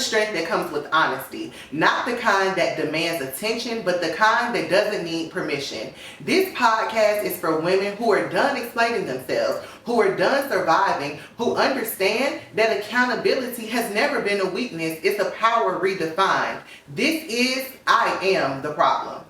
strength that comes with honesty. Not the kind that demands attention, but the kind that doesn't need permission. This podcast is for women who are done explaining themselves, who are done surviving, who understand that accountability has never been a weakness, it's a power redefined. This is I Am the Problem.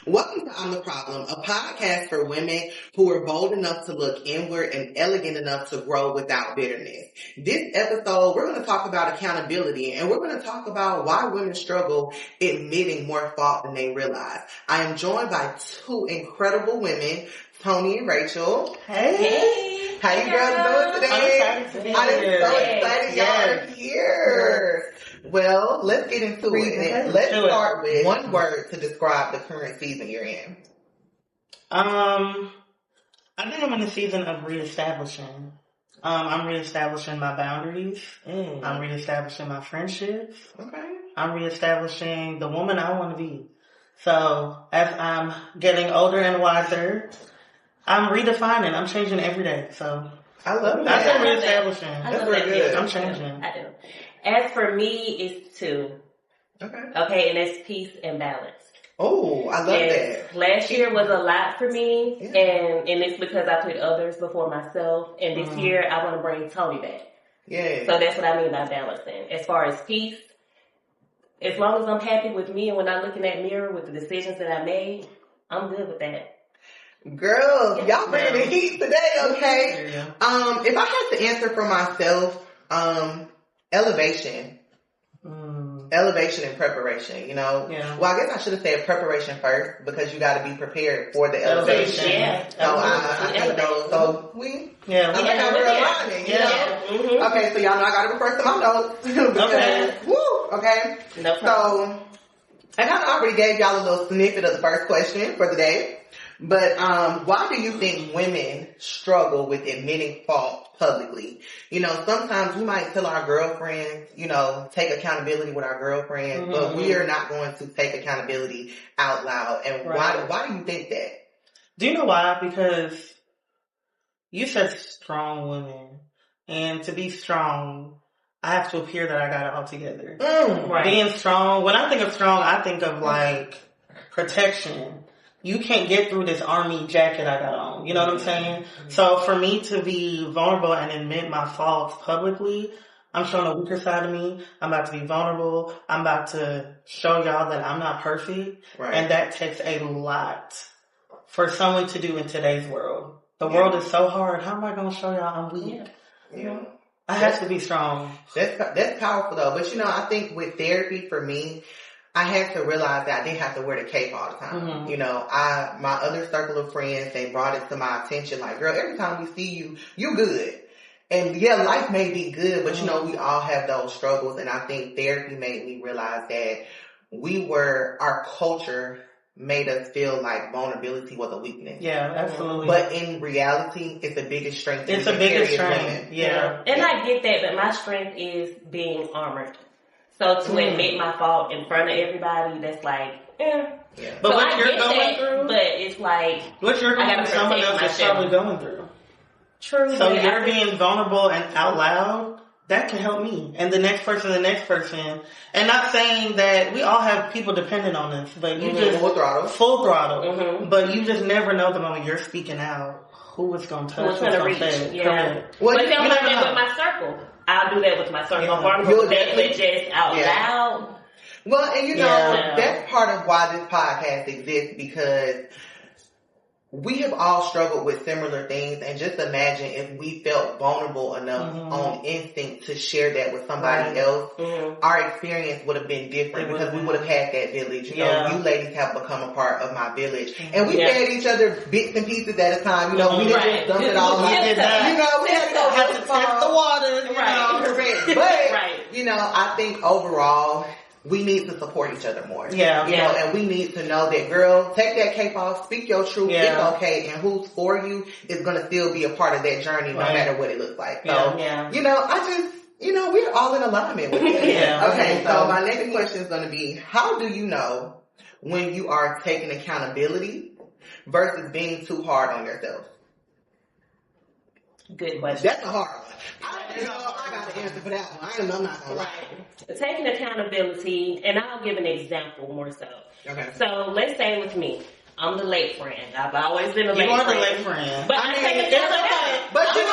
Welcome to I'm the Problem, a podcast for women who are bold enough to look inward and elegant enough to grow without bitterness. This episode, we're going to talk about accountability, and we're going to talk about why women struggle admitting more fault than they realize. I am joined by two incredible women, Tony and Rachel. Hey. How you girls doing today? I'm excited to be I'm here. so excited y'all are here. Well, let's get into it. And let's start with one word to describe the current season you're in. I think I'm in the season of reestablishing. I'm reestablishing my boundaries. I'm reestablishing my friendships. Okay. I'm reestablishing the woman I want to be. So as I'm getting older and wiser, I'm redefining. I'm changing every day. So I love that's that. reestablishing. That's very good. I'm changing. I do. As for me, it's two. Okay, and that's peace and balance. Oh, I love that. Last year was a lot for me, and it's because I put others before myself. And this year, I want to bring Tony back. Yeah. So that's what I mean by balancing. As far as peace, as long as I'm happy with me, and when I look in that mirror with the decisions that I made, I'm good with that. Girl, y'all bringing the heat today, okay? Yeah. If I had to answer for myself, elevation. Elevation and preparation, you know? Yeah. Well, I guess I should have said preparation first because you got to be prepared for the elevation. Yeah. So I think those, so we're aligning, you know? Mm-hmm. Okay, so y'all know I got to refer to my notes. Because, okay? No problem. So, I kind of already gave y'all a little snippet of the first question for the day. But why do you think women struggle with admitting fault publicly? You know, sometimes we might tell our girlfriends, you know, take accountability with our girlfriends, but we are not going to take accountability out loud. And why do you think that? Do you know why? Because you said strong women. And to be strong, I have to appear that I got it all together. Right. Being strong, when I think of strong, I think of like protection. You can't get through this army jacket I got on. You know what I'm saying? So for me to be vulnerable and admit my faults publicly, I'm showing a weaker side of me. I'm about to be vulnerable. I'm about to show y'all that I'm not perfect. Right. And that takes a lot for someone to do in today's world. The world is so hard. How am I going to show y'all I'm weak? Yeah. I have to be strong. That's powerful though. But you know, I think with therapy for me, I had to realize that I didn't have to wear the cape all the time. You know, my other circle of friends, they brought it to my attention like, girl, every time we see you, you good. And yeah, life may be good, but you know, we all have those struggles. And I think therapy made me realize that our culture made us feel like vulnerability was a weakness. Yeah, absolutely. But in reality, it's the biggest strength. It's the biggest strength. Yeah. And I get that, but my strength is being armored. So to admit my fault in front of everybody, that's like, Yeah. But so what you're going through, but it's like, what you're going through, someone else is probably going through. True. So you're being vulnerable and out loud, that can help me. And the next person. And not saying that we all have people dependent on us, but you just full throttle. But you just never know the moment you're speaking out, who is going to touch, who's going to reach. Yeah. But then I'm like that with my circle. I'll do that with my circle. You'll definitely just out loud. Well, and you know, that's part of why this podcast exists, because we have all struggled with similar things, and just imagine if we felt vulnerable enough on instinct to share that with somebody else, our experience would have been different because we would have had that village. You know, you ladies have become a part of my village, and we fed each other bits and pieces at a time. You know, we didn't just dump it all out. You know, we had to go have to test the waters. Correct. But you know, I think overall, we need to support each other more. You know, and we need to know that, girl, take that cape off, speak your truth, it's okay, and who's for you is going to still be a part of that journey no matter what it looks like. So, you know, we're all in alignment with it. Okay, so my next question is going to be, how do you know when you are taking accountability versus being too hard on yourself? Good question. That's a hard one. I got to answer for that one. I'm not going to lie. Taking accountability, and I'll give an example more so. Okay. So let's say with me, I'm the late friend. I've always been a late friend. You are the late friend. But I take accountability. But you were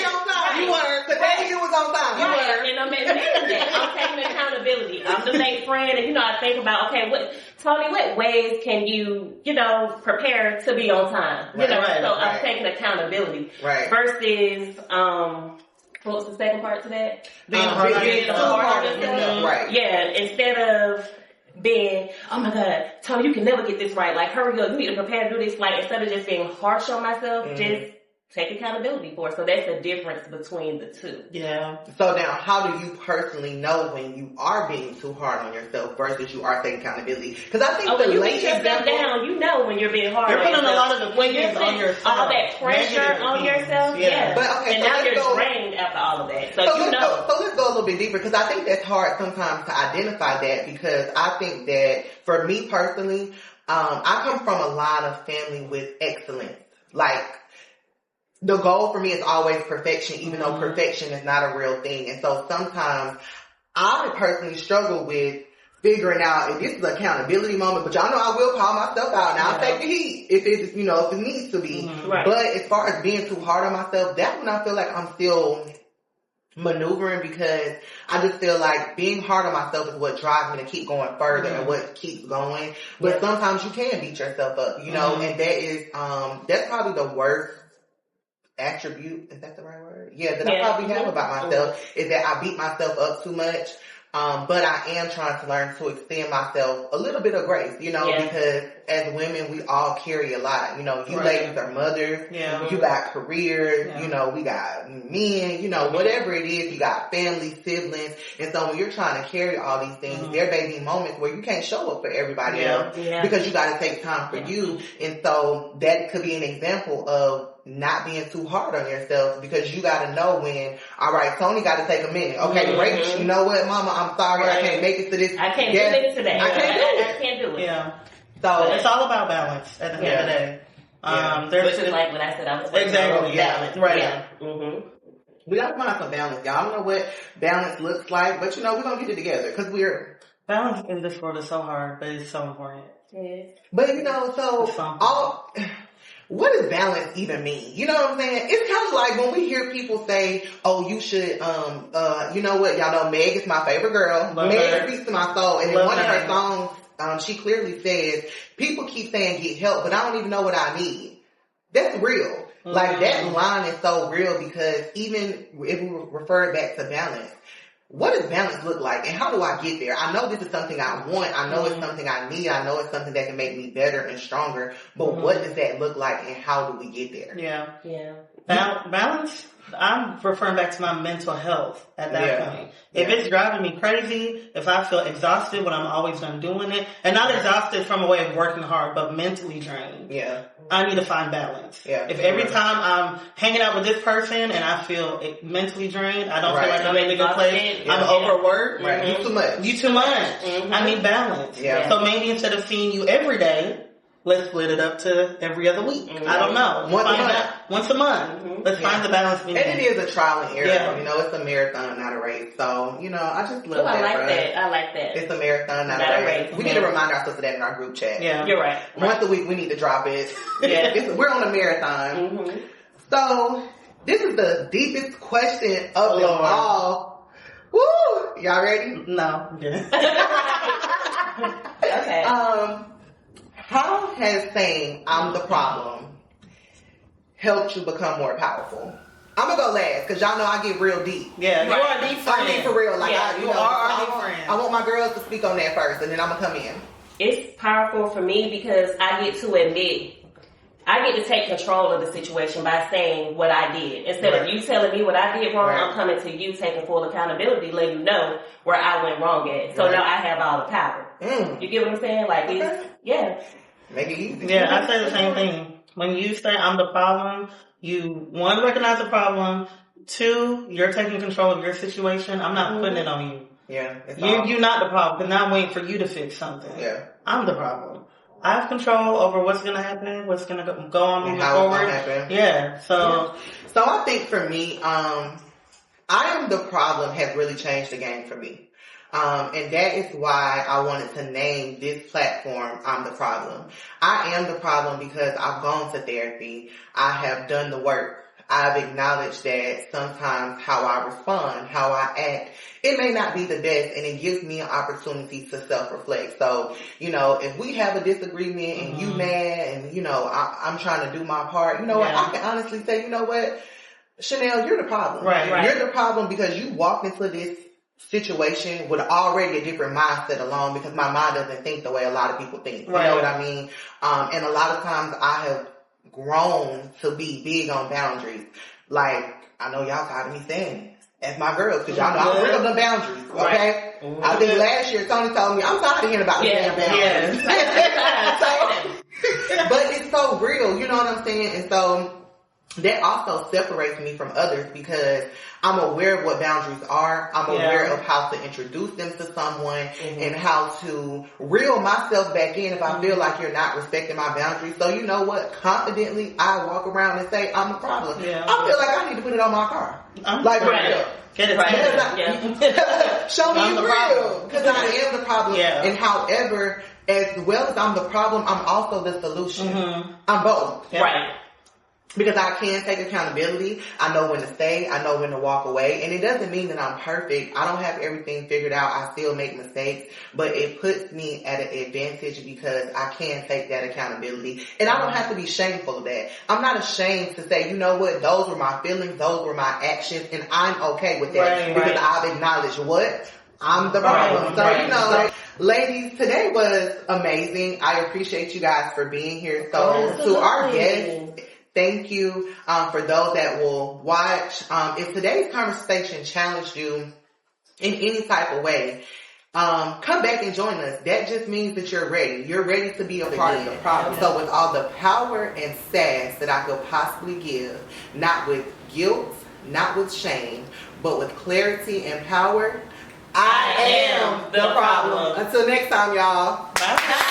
on time. You were. Today you was on time. You were. And I'm admitting that. I'm taking accountability. I'm the late friend, and I think about, okay, Tony, what ways can you, prepare to be on time? I'm taking accountability. Right. Versus, what was the second part to that? Being hard on yourself. Right. Yeah, instead of being, oh my God, Tony, you can never get this right. Like, hurry up, you need to prepare to do this. Like, instead of just being harsh on myself, just take accountability for it. So that's the difference between the two. Yeah. So now, how do you personally know when you are being too hard on yourself versus you are taking accountability? Because I think when you put yourself down, you know when you're being hard on yourself. You're putting a lot of opinions on yourself. All that pressure on yourself. Yeah. But, okay, and so now you're drained after all of that. So let's go a little bit deeper, because I think that's hard sometimes to identify that, because I think that for me personally, I come from a line of family with excellence. Like, the goal for me is always perfection, even though perfection is not a real thing. And so sometimes I personally struggle with figuring out if this is an accountability moment, but y'all know I will call myself out and I'll take the heat if it needs to be. Right. But as far as being too hard on myself, that's when I feel like I'm still maneuvering, because I just feel like being hard on myself is what drives me to keep going further and what keeps going. But sometimes you can beat yourself up, and that is, that's probably the worst attribute, is that the right word? Yeah, that I probably have about myself, is that I beat myself up too much. But I am trying to learn to extend myself a little bit of grace, because as women, we all carry a lot. You ladies are mothers, you got careers, we got men, whatever it is, you got family, siblings. And so when you're trying to carry all these things, there may be moments where you can't show up for everybody else because you got to take time for you. And so that could be an example of not being too hard on yourself, because you got to know when, all right, Tony got to take a minute. Okay, Rachel, you know what, Mama, I'm sorry, I can't make it to this. I can't do this today. I can't do it. Yeah. So it's all about balance at the end of the day. Which is like what I said, I was exactly balance. Right. Yeah. We got to find some balance, y'all. I don't know what balance looks like, but we're going to get it together, because balance in this world is so hard, but it's so important. Yeah. But what does balance even mean? You know what I'm saying? It's kind of like when we hear people say, oh, you should, you know what? Y'all know Meg is my favorite girl. Meg speaks to my soul. And in one of her songs, she clearly says, people keep saying get help, but I don't even know what I need. That's real. Like, that line is so real, because even if we refer it back to balance, what does balance look like, and how do I get there? I know this is something I want. I know it's something I need. I know it's something that can make me better and stronger. But what does that look like, and how do we get there? Yeah. Balance, I'm referring back to my mental health at that point. If it's driving me crazy, if I feel exhausted when I'm always done doing it, and not exhausted from a way of working hard, but mentally drained. I need to find balance. If every time I'm hanging out with this person and I feel mentally drained, I don't feel like I'm in a good place, I'm overworked. You too much. I need balance. So maybe instead of seeing you every day, let's split it up to every other week. I don't know. Once a month. Let's find the balance. And it is a trial and error. It's a marathon, not a race. So, I just love that. I like that. It's a marathon, not a race. We need to remind ourselves of that in our group chat. You're right. Once a week, we need to drop it. We're on a marathon. So, this is the deepest question of them all. Woo! Y'all ready? No. Okay. How has saying I'm the problem helped you become more powerful? I'm gonna go last, because y'all know I get real deep. You are a deep friend. I mean, for real. Like, you are a deep friend. I want my girls to speak on that first, and then I'm gonna come in. It's powerful for me because I get to admit, I get to take control of the situation by saying what I did. Instead of you telling me what I did wrong, I'm coming to you taking full accountability, letting you know where I went wrong at. So now I have all the power. You get what I'm saying? Like, Make it easy. Yeah, I say the same thing. When you say I'm the problem, you, one, recognize the problem. Two, you're taking control of your situation. I'm not putting it on you. Yeah. You're not the problem, because now I'm waiting for you to fix something. Yeah. I'm the problem. I have control over what's going to happen, what's going to go on moving forward. Yeah. So I think for me, I am the problem has really changed the game for me. And that is why I wanted to name this platform, I'm the Problem. I am the problem because I've gone to therapy. I have done the work. I've acknowledged that sometimes how I respond, how I act, it may not be the best, and it gives me an opportunity to self-reflect. So, if we have a disagreement and you mad and, I'm trying to do my part, what, I can honestly say, what, Chanel, you're the problem. Right. You're the problem because you walked into this situation with already a different mindset alone, because my mind doesn't think the way a lot of people think. You know what I mean? And a lot of times I have grown to be big on boundaries. Like, I know y'all tired of me saying it as my girls, because y'all know I'm real on the boundaries, okay? I think last year Tony told me, I'm tired of hearing about the damn boundaries. But it's so real, you know what I'm saying? And so that also separates me from others because I'm aware of what boundaries are. I'm aware of how to introduce them to someone and how to reel myself back in if I feel like you're not respecting my boundaries. So you know what? Confidently, I walk around and say, I'm the problem. Yeah. I feel like I need to put it on my car. Get it right. Show me it's real. Because I am the problem. Yeah. And however, as well as I'm the problem, I'm also the solution. I'm both. Yeah. Right. Because I can take accountability. I know when to stay. I know when to walk away. And it doesn't mean that I'm perfect. I don't have everything figured out. I still make mistakes. But it puts me at an advantage because I can take that accountability. And I don't have to be shameful of that. I'm not ashamed to say, you know what? Those were my feelings. Those were my actions. And I'm okay with that. Because I've acknowledged what? I'm the problem. So, ladies, today was amazing. I appreciate you guys for being here. So, to our guests, thank you for those that will watch. If today's conversation challenged you in any type of way, come back and join us. That just means that you're ready. You're ready to be a part of the problem. So with all the power and sass that I could possibly give, not with guilt, not with shame, but with clarity and power, I am the problem. Until next time, y'all. Bye.